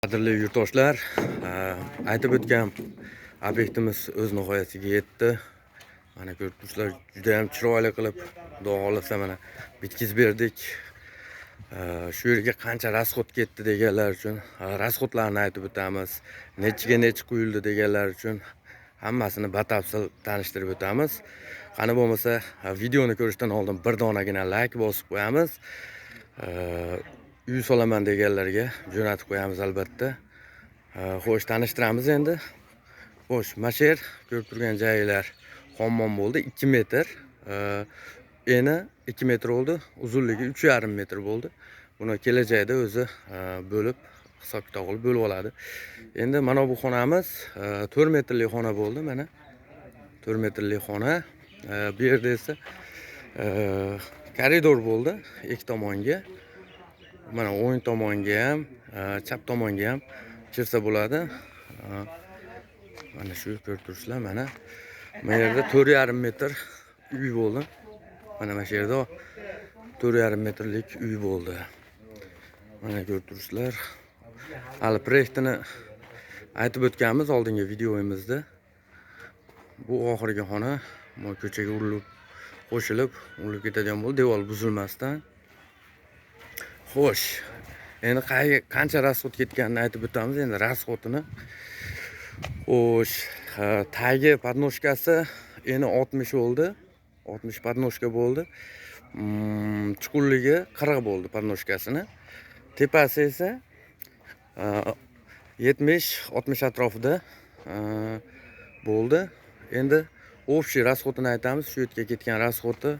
Qadrli yurtdoshlar, aytib o'tgan obyektimiz o'z nihoyasiga yetdi. Mana ko'rib turibsizlar, juda ham chiroyli qilib, xudo xolasa mana bitkizib berdik. Shu yerga qancha rasxod ketdi deganlar uchun rasxodlarni aytib o'tamiz. Nechiga necha quyildi deganlar uchun hammasini batafsil tanishtirib o'tamiz. Qani bo'lmasa, videoni ko'rishdan oldin bir donagina like bosib qo'yamiz. Uy solaman deganlarga jo'natib qo'yamiz albatta. Xo'sh, tanishtiramiz endi. Xo'sh, mana shu yer ko'rib turgan joylar hammom bo'ldi, 2 metr. Eni 2 metr bo'ldi, uzunligi 3,5 metr bo'ldi. Buni kelajakda o'zi bo'lib, hisob-kitob qilib bo'lib oladi. Endi mana bu xonamiz 4 metrlik xona bo'ldi, mana. 4 metrlik xona. Bu yerda esa koridor bo'ldi ikki tomonga. Mana o'ng tomonga ham, chap tomonga ham kirsa bo'ladi. Mana shu ko'rib turibsizlar, mana. Bu yerda 4,5 metr uy bo'ldi. Mana bu yerda 4,5 metrlik uy bo'ldi. Mana ko'rib turibsizlar. Hali proyektini aytib o'tganmiz oldingi videomizda. Bu oxirgi xona, mana ko'chaga urilib, qo'shilib, urilib ketadigan bo'ldi, devor buzilmasdan. Xo'sh, endi qancha rasxod ketganini aytib o'tamiz. Endi rasxodini. Xo'sh, tagi podnoshkasi eni 60 bo'ldi. 60 podnoshka bo'ldi. Chuqurligi 40 bo'ldi podnoshkasini. Tepasi esa 70-60 atrofida bo'ldi. Endi общий rasxodini aytamiz. Shu yerga ketgan rasxodi